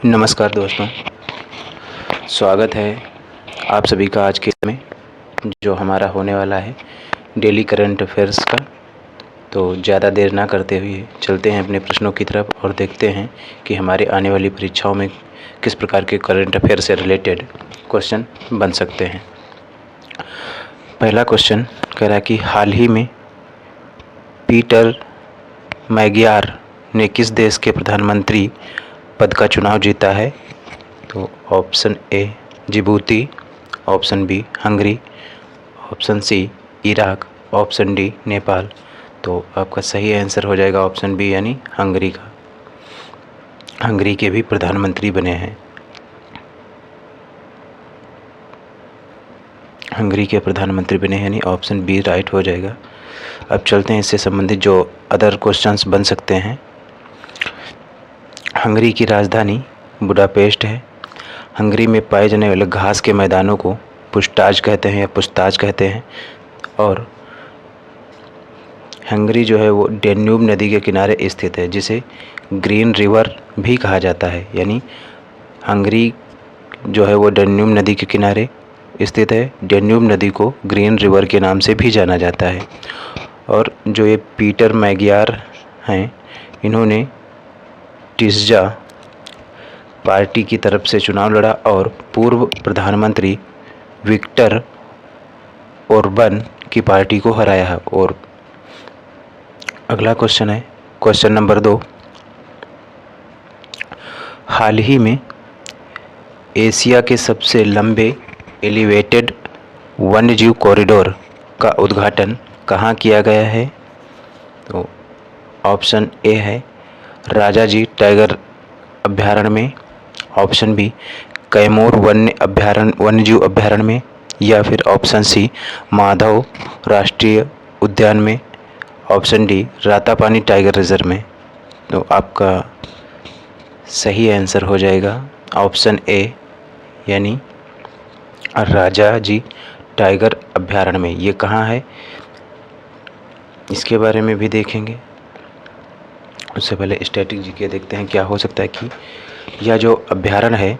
नमस्कार दोस्तों, स्वागत है आप सभी का आज के में जो हमारा होने वाला है डेली करंट अफेयर्स का। तो ज़्यादा देर ना करते हुए चलते हैं अपने प्रश्नों की तरफ और देखते हैं कि हमारे आने वाली परीक्षाओं में किस प्रकार के करंट अफेयर से रिलेटेड क्वेश्चन बन सकते हैं। पहला क्वेश्चन कह रहा है कि हाल ही में पीटर मैगियार ने किस देश के प्रधानमंत्री पद का चुनाव जीता है। तो option A Djibouti, option B Hungary, option C Iraq, option D Nepal. तो आपका सही आंसर हो जाएगा ऑप्शन बी यानी हंगरी का। हंगरी के भी प्रधानमंत्री बने हैं। हंगरी के प्रधानमंत्री बने हैं यानी ऑप्शन बी राइट हो जाएगा। अब चलते हैं इससे संबंधित जो अदर क्वेश्चंस बन सकते हैं। हंगरी की राजधानी बुडापेस्ट है। हंगरी में पाए जाने वाले घास के मैदानों को पुस्ताज कहते हैं या पुस्ताज कहते हैं। और हंगरी जो है वो डेन्यूब नदी के किनारे स्थित है, जिसे ग्रीन रिवर भी कहा जाता है। यानी हंगरी जो है वो डेन्यूब नदी के किनारे स्थित है। डेन्यूब नदी को ग्रीन रिवर के नाम से भी जाना जाता है। और जो ये पीटर मैगियार हैं, इन्होंने टिस्जा पार्टी की तरफ से चुनाव लड़ा और पूर्व प्रधानमंत्री विक्टर ओर्बन की पार्टी को हराया है। और अगला क्वेश्चन है क्वेश्चन नंबर 2। हाल ही में एशिया के सबसे लंबे एलिवेटेड वन्यजीव कॉरिडोर का उद्घाटन कहाँ किया गया है। तो ऑप्शन ए है राजाजी टाइगर अभयारण्य में, ऑप्शन बी कैमूर वन्यजीव अभयारण्य में, या फिर ऑप्शन सी माधव राष्ट्रीय उद्यान में, option D Ratapani tiger reserve में। तो आपका सही आंसर हो जाएगा ऑप्शन ए यानी राजाजी टाइगर अभयारण्य में। ये कहाँ है इसके बारे में भी देखेंगे। उससे पहले स्टैटिक जीके देखते हैं क्या हो सकता है कि यह जो अभयारण्य है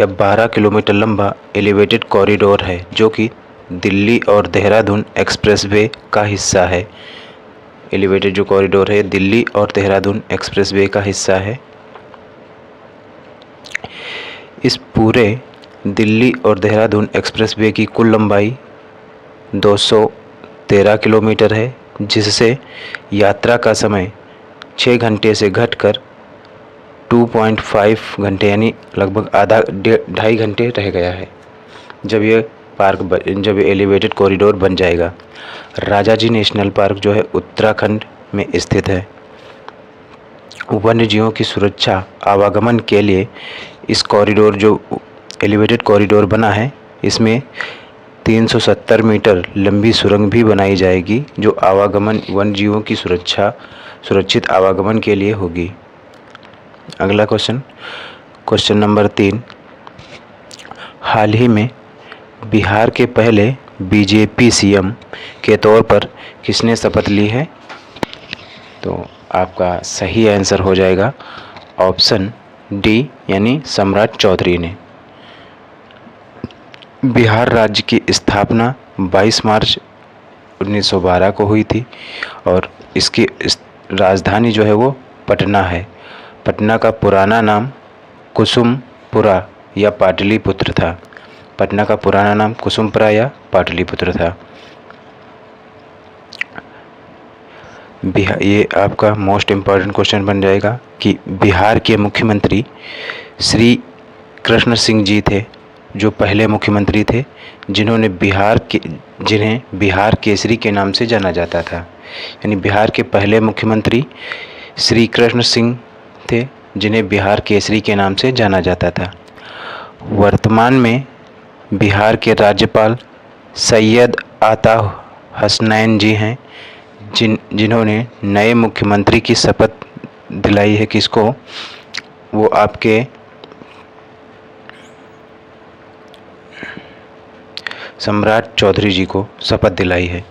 यह 12 किलोमीटर लंबा एलिवेटेड कॉरिडोर है, जो कि दिल्ली और देहरादून एक्सप्रेसवे का हिस्सा है। एलिवेटेड जो कॉरिडोर है दिल्ली और देहरादून एक्सप्रेसवे का हिस्सा है। इस पूरे दिल्ली और देहरादून एक्सप्रेसवे की कुल लंबाई 213 किलोमीटर है, जिससे यात्रा का समय 6 घंटे से घटकर 2.5 घंटे यानी लगभग आधा 2.5 घंटे रह गया है जब ये एलिवेटेड कॉरिडोर बन जाएगा। राजाजी नेशनल पार्क जो है उत्तराखंड में स्थित है। वन्यजीवों की सुरक्षा आवागमन के लिए इस कॉरिडोर जो एलिवेटेड कॉरिडोर बना है, इसमें 370 मीटर लंबी सुरंग भी बनाई जाएगी, जो आवागमन वन्यजीवों की सुरक्षित आवागमन के लिए होगी। अगला क्वेश्चन नंबर 3। हाल ही में बिहार के पहले बीजेपी सीएम के तौर पर किसने शपथ ली है। तो आपका सही आंसर हो जाएगा ऑप्शन डी यानी सम्राट चौधरी ने। बिहार राज्य की स्थापना 22 मार्च 1912 को हुई थी और इसकी राजधानी जो है वो पटना है। पटना का पुराना नाम कुसुमपुरा या पाटलिपुत्र था। पटना का पुराना नाम कुसुमपुरा या पाटलिपुत्र था। ये आपका मोस्ट इम्पॉर्टेंट क्वेश्चन बन जाएगा कि बिहार के मुख्यमंत्री श्री कृष्ण सिंह जी थे, जो पहले मुख्यमंत्री थे जिन्हें बिहार केसरी के नाम से जाना जाता था। यानी बिहार के पहले मुख्यमंत्री श्री कृष्ण सिंह थे, जिन्हें बिहार केसरी के नाम से जाना जाता था। वर्तमान में बिहार के राज्यपाल सैयद आता हसनैन जी हैं, जिन्होंने नए मुख्यमंत्री की शपथ दिलाई है। किसको? वो आपके सम्राट चौधरी जी को शपथ दिलाई है।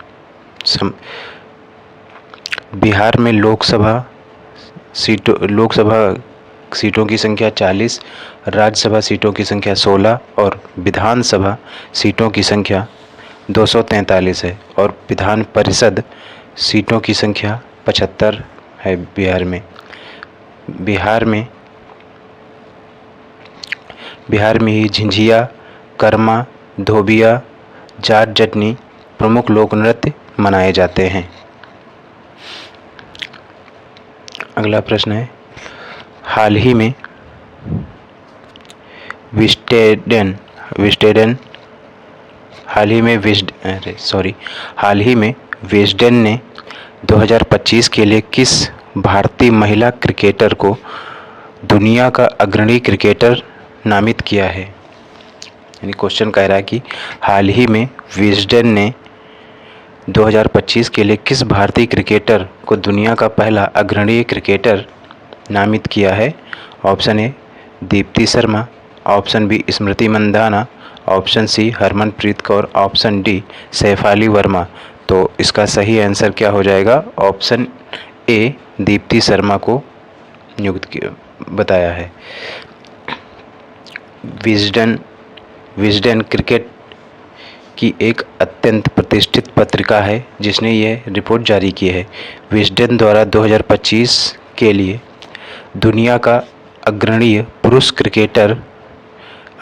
बिहार में लोकसभा सीटों की संख्या 40, राज्यसभा सीटों की संख्या 16 और विधानसभा सीटों की संख्या 243 है और विधान परिषद सीटों की संख्या 75 है बिहार में ही झिंझिया, कर्मा, धोबिया, जाट जटनी प्रमुख लोक नृत्य मनाए जाते हैं। अगला प्रश्न है, हाल ही में विस्डेन ने 2025 के लिए किस भारतीय महिला क्रिकेटर को दुनिया का अग्रणी क्रिकेटर नामित किया है? यानी क्वेश्चन कह रहा है कि हाल ही में विस्डेन ने 2025 के लिए किस भारतीय क्रिकेटर को दुनिया का पहला अग्रणी क्रिकेटर नामित किया है? Option A Deepti Sharma, option B Smriti Mandhana, option C Harmanpreet Kaur, option D Shafali Verma. तो इसका सही आंसर क्या हो जाएगा? ऑप्शन ए दीप्ति शर्मा को नियुक्त बताया है। विस्डेन क्रिकेट की एक अत्यंत प्रतिष्ठित पत्रिका है जिसने यह रिपोर्ट जारी की है। विस्डेन द्वारा 2025 के लिए दुनिया का अग्रणी पुरुष क्रिकेटर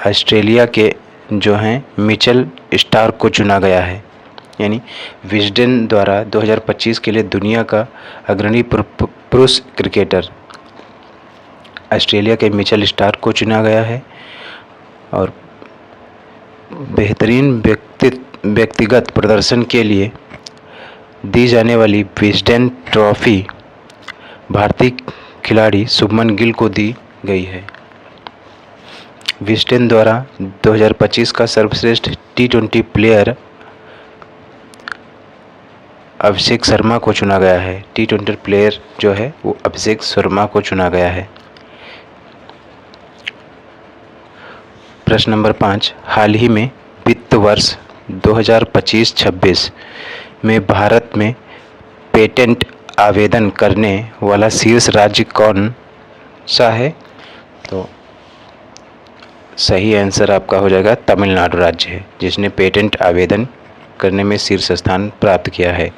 ऑस्ट्रेलिया के जो हैं मिचेल स्टार्क को चुना गया है। यानी विस्डेन द्वारा 2025 के लिए दुनिया का अग्रणी पुरुष क्रिकेटर ऑस्ट्रेलिया के मिचेल स्टार्क को चुना गया है और बेहतरीन व्यक्तिगत प्रदर्शन के लिए दी जाने वाली विस्डेन ट्रॉफी भारतीय खिलाड़ी शुभमन गिल को दी गई है। विस्डेन द्वारा 2025 का सर्वश्रेष्ठ T20 प्लेयर अभिषेक शर्मा को चुना गया है। T20 प्लेयर जो है वो अभिषेक शर्मा को चुना गया है। प्रश्न नंबर 5, हाल ही में वित्त वर्ष 2025-26 में भारत में पेटेंट आवेदन करने वाला शीर्ष राज्य कौन सा है? तो सही आंसर आपका हो जाएगा तमिलनाडु राज्य है जिसने पेटेंट आवेदन करने में शीर्ष स्थान प्राप्त किया है।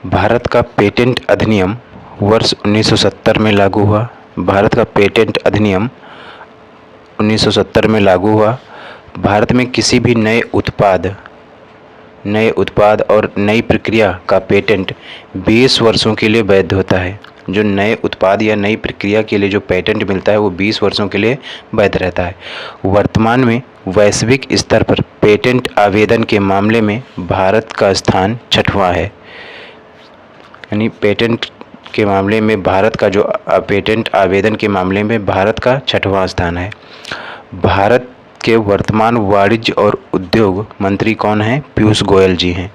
भारत का पेटेंट अधिनियम वर्ष 1970 में लागू हुआ। भारत का पेटेंट अधिनियम 1970 में लागू हुआ। भारत में किसी भी नए उत्पाद और नई प्रक्रिया का पेटेंट 20 वर्षों के लिए वैध होता है। जो नए उत्पाद या नई प्रक्रिया के लिए जो पेटेंट मिलता है वो 20 वर्षों के लिए वैध रहता है। वर्तमान में वैश्विक स्तर पर पेटेंट आवेदन के मामले में भारत का स्थान 6वां है। यानी पेटेंट के मामले में भारत का जो पेटेंट आवेदन के मामले में भारत का 6वां स्थान है। भारत के वर्तमान वाणिज्य और उद्योग मंत्री कौन हैं? पीयूष गोयल जी हैं।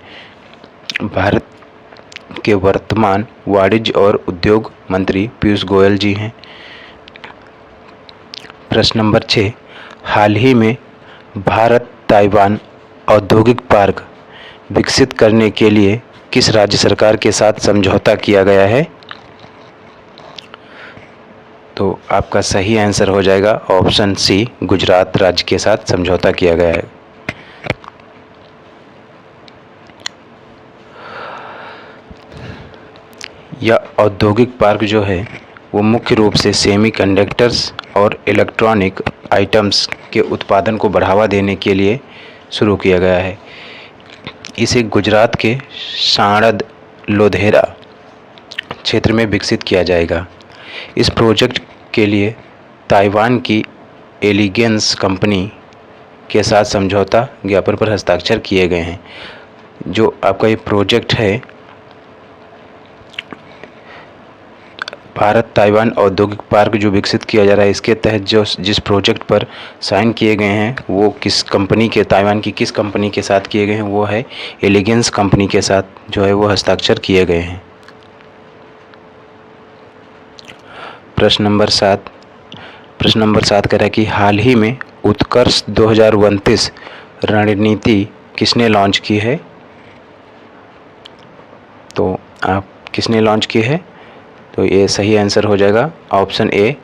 भारत के वर्तमान वाणिज्य और उद्योग मंत्री पीयूष गोयल जी हैं। प्रश्न नंबर 6, हाल ही में भारत ताइवान औद्योगिक पार्क विकसित करने के लिए किस राज्य सरकार के साथ समझौता किया गया है? तो आपका सही आंसर हो जाएगा ऑप्शन सी, गुजरात राज्य के साथ समझौता किया गया है। यह औद्योगिक पार्क जो है वो मुख्य रूप से सेमीकंडक्टर्स और इलेक्ट्रॉनिक आइटम्स के उत्पादन को बढ़ावा देने के लिए शुरू किया गया है। इसे गुजरात के साणंद लोधेरा क्षेत्र में विकसित किया जाएगा। इस प्रोजेक्ट के लिए ताइवान की एलिगेंस कंपनी के साथ समझौता ज्ञापन पर हस्ताक्षर किए गए हैं। जो आपका ये प्रोजेक्ट है भारत ताइवान औद्योगिक पार्क जो विकसित किया जा रहा है, इसके तहत जिस प्रोजेक्ट पर साइन किए गए हैं वो किस कंपनी के, ताइवान की किस कंपनी के साथ किए गए हैं? वो है एलिगेंस कंपनी के साथ जो है वो हस्ताक्षर किए गए हैं। प्रश्न नंबर 7 कह रहा है कि हाल ही में उत्कर्ष 2029 रणनीति किसने लॉन्च की है? तो आप किसने लॉन्च की है? तो ये सही आंसर हो जाएगा ऑप्शन ए,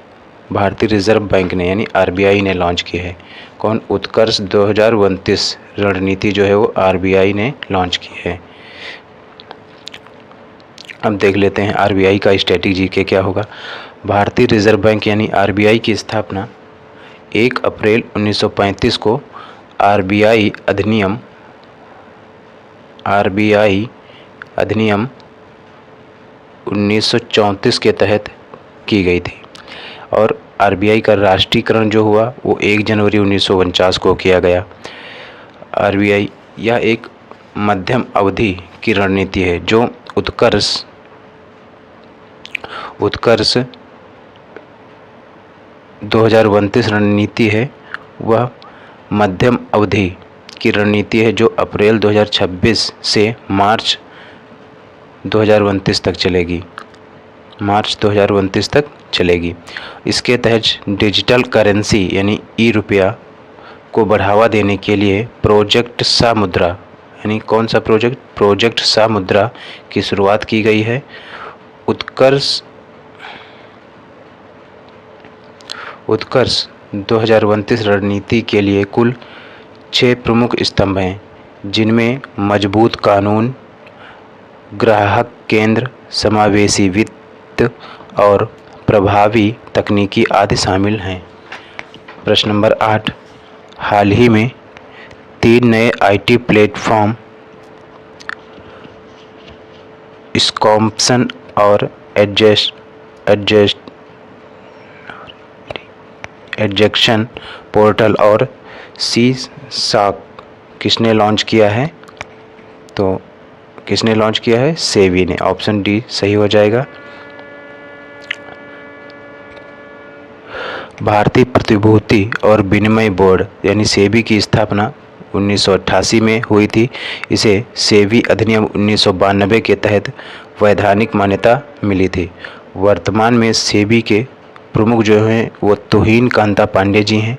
भारतीय रिजर्व बैंक ने यानी आरबीआई ने लॉन्च की है। कौन? उत्कर्ष 2029 रणनीति जो है वो आरबीआई ने लॉन्च की है। अब देख लेते हैं आरबीआई का स्ट्रेटेजी के क्या होगा। भारतीय रिजर्व बैंक यानी आरबीआई की स्थापना 1 अप्रैल 1935 को आरबीआई अधिनियम 1934 के तहत की गई थी और आरबीआई का राष्ट्रीयकरण जो हुआ वो 1 जनवरी 1949 को किया गया। आरबीआई यह एक मध्यम अवधि की रणनीति है जो उत्कर्ष 2029 रणनीति है, वह मध्यम अवधि की रणनीति है जो अप्रैल 2026 से मार्च 2029 तक चलेगी। इसके तहत डिजिटल करेंसी यानी ई रुपया को बढ़ावा देने के लिए प्रोजेक्ट सामुद्रा यानी कौन सा प्रोजेक्ट सामुद्रा की शुरुआत की गई है। उत्कर्ष 2029 रणनीति के लिए कुल 6 प्रमुख स्तंभ हैं, जिनमें मजबूत कानून, ग्राहक केंद्र, समावेशी वित्त और प्रभावी तकनीकी आदि शामिल हैं। प्रश्न नंबर 8, हाल ही में 3 नए आईटी प्लेटफॉर्म स्कॉम्पसन और एडजेक्शन पोर्टल और सी साक किसने लॉन्च किया है? तो किसने लॉन्च किया है? सेबी ने। ऑप्शन डी सही हो जाएगा। भारतीय प्रतिभूति और विनिमय बोर्ड यानी सेबी की स्थापना 1988 में हुई थी। इसे सेबी अधिनियम 1992 के तहत वैधानिक मान्यता मिली थी। वर्तमान में सेबी के प्रमुख जो हैं वो तुहिन कांता पांडे जी हैं।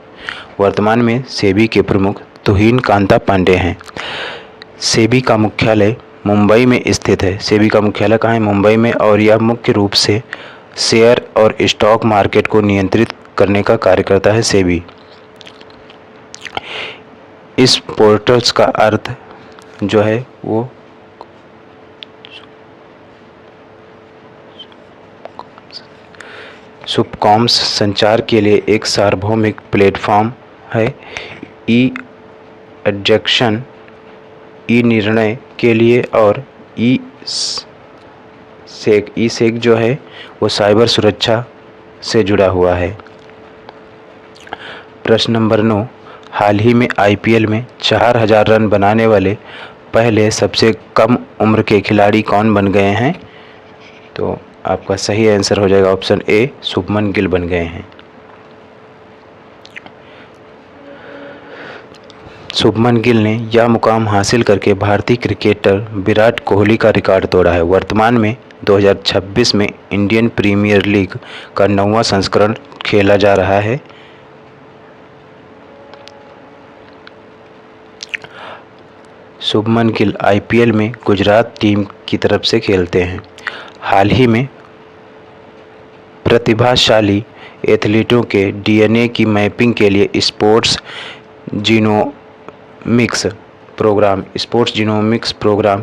वर्तमान में सेबी के प्रमुख तुहिन कांता पांडे हैं। सेबी का मुख्यालय मुंबई में स्थित है। सेबी का मुख्यालय कहाँ है? मुंबई में। और यह मुख्य रूप से शेयर और स्टॉक मार्केट को नियंत्रित करने का कार्य करता है सेबी। इस पोर्टल्स का अर्थ जो है वो सुपकॉम्स संचार के लिए एक सार्वभौमिक प्लेटफॉर्म है। ई एडजेक्शन ई निर्णय के लिए और ई सेक जो है वो साइबर सुरक्षा से जुड़ा हुआ है। प्रश्न नंबर 9, हाल ही में आईपीएल में 4000 रन बनाने वाले पहले सबसे कम उम्र के खिलाड़ी कौन बन गए हैं? तो आपका सही आंसर हो जाएगा ऑप्शन ए, शुभमन गिल बन गए हैं। शुभमन गिल ने यह मुकाम हासिल करके भारतीय क्रिकेटर विराट कोहली का रिकॉर्ड तोड़ा है। वर्तमान में 2026 में इंडियन प्रीमियर लीग का 9वां संस्करण खेला जा रहा है। शुभमन गिल आईपीएल में गुजरात टीम की तरफ से खेलते हैं। हाल ही में प्रतिभाशाली एथलीटों के डीएनए की मैपिंग के लिए स्पोर्ट्स जीनोमिक्स प्रोग्राम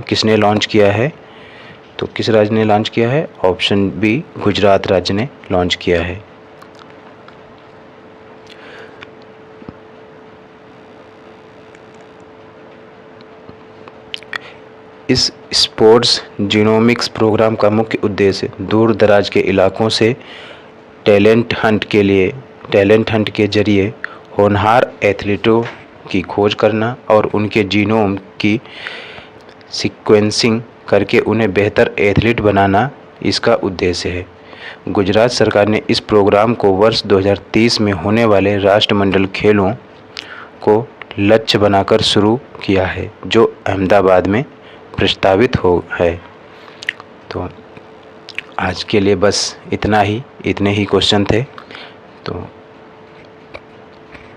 किसने लॉन्च किया है? तो किस राज्य ने लॉन्च किया है? ऑप्शन बी, गुजरात राज्य ने लॉन्च किया है। इस स्पोर्ट्स जीनोमिक्स प्रोग्राम का मुख्य उद्देश्य दूर दराज के इलाकों से टैलेंट हंट के जरिए होनहार एथलीटों की खोज करना और उनके जीनोम की सीक्वेंसिंग करके उन्हें बेहतर एथलीट बनाना इसका उद्देश्य है। गुजरात सरकार ने इस प्रोग्राम को वर्ष 2030 में होने वाले राष्ट्रमंडल खेलों को लक्ष्य बनाकर शुरू किया है, जो अहमदाबाद में प्रस्तावित है। तो आज के लिए बस इतने ही क्वेश्चन थे। तो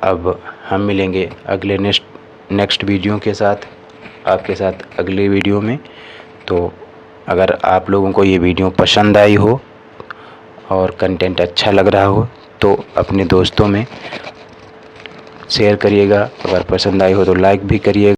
अब हम मिलेंगे अगले नेक्स्ट वीडियो के साथ, आपके साथ अगले वीडियो में। तो अगर आप लोगों को ये वीडियो पसंद आई हो और कंटेंट अच्छा लग रहा हो तो अपने दोस्तों में शेयर करिएगा। अगर पसंद आई हो तो लाइक भी करिएगा।